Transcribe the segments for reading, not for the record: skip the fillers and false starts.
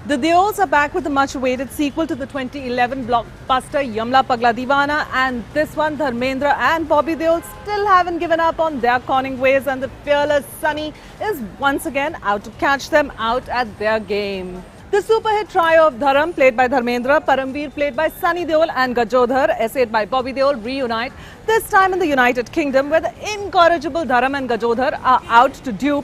The Deols are back with a much-awaited sequel to the 2011 blockbuster Yamla Pagla Deewana, and this one Dharmendra and Bobby Deol still haven't given up on their conning ways, and the fearless Sunny is once again out to catch them out at their game. The super hit trio of Dharam, played by Dharmendra, Paramveer, played by Sunny Deol, and Gajodhar, essayed by Bobby Deol, reunite, this time in the United Kingdom, where the incorrigible Dharam and Gajodhar are out to dupe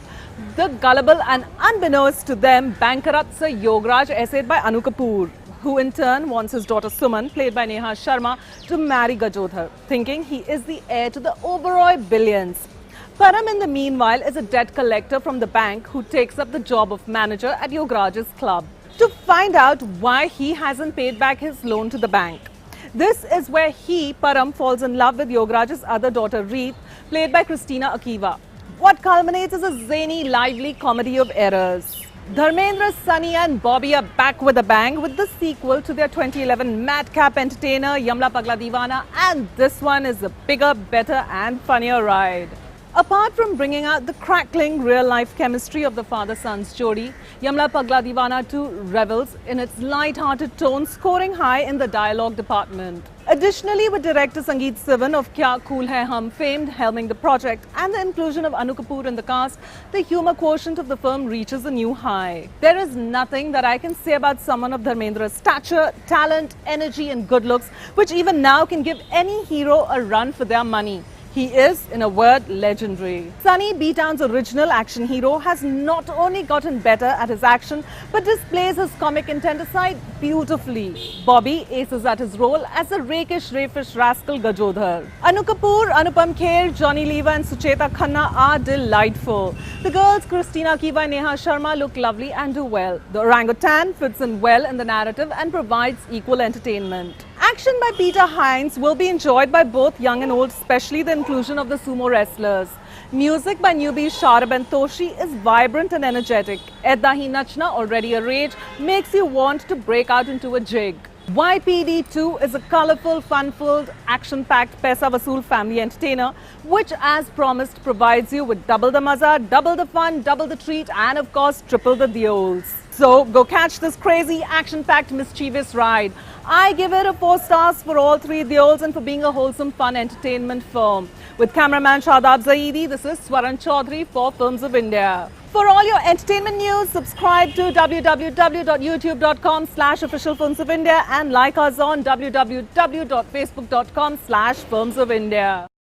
the gullible and unbeknownst to them bankarupt Sir Yograj, essayed by Anu Kapoor, who in turn wants his daughter Suman, played by Neha Sharma, to marry Gajodhar, thinking he is the heir to the Oberoi billions. Param, in the meanwhile, is a debt collector from the bank who takes up the job of manager at Yograj's club to find out why he hasn't paid back his loan to the bank. This is where he, Param, falls in love with Yograj's other daughter, Reet, played by Christina Akiva. What culminates is a zany, lively comedy of errors. Dharmendra, Sunny and Bobby are back with a bang with the sequel to their 2011 madcap entertainer Yamla Pagla Deewana, and this one is a bigger, better and funnier ride. Apart from bringing out the crackling real-life chemistry of the father-son's jodi, Yamla Pagla Deewana 2 revels in its light-hearted tone, scoring high in the dialogue department. Additionally, with director Sangeet Sivan of Kya Cool Hai Hum fame helming the project and the inclusion of Anu Kapoor in the cast, the humour quotient of the film reaches a new high. There is nothing that I can say about someone of Dharmendra's stature, talent, energy and good looks which even now can give any hero a run for their money. He is, in a word, legendary. Sunny, B-Town's original action hero, has not only gotten better at his action, but displays his comic intent aside beautifully. Bobby aces at his role as a rakish, raffish rascal Gajodhar. Anu Kapoor, Anupam Kher, Johnny Lever and Sucheta Khanna are delightful. The girls, Christina Akiva and Neha Sharma, look lovely and do well. The orangutan fits in well in the narrative and provides equal entertainment. Action by Peter Hines will be enjoyed by both young and old, especially the inclusion of the sumo wrestlers. Music by newbies Sharab and Toshi is vibrant and energetic. Edda Hi Nachna, already a rage, makes you want to break out into a jig. YPD 2 is a colourful, fun-filled, action-packed Paisa Vasool family entertainer, which as promised provides you with double the maza, double the fun, double the treat and of course triple the deals. So go catch this crazy, action-packed, mischievous ride. I give it a 4 stars for all 3 deals and for being a wholesome, fun entertainment film. With cameraman Shadab Zaidi, this is Swaran Chaudhary for Films of India. For all your entertainment news, subscribe to www.youtube.com/officialfilmsofindia and like us on www.facebook.com/filmsofindia.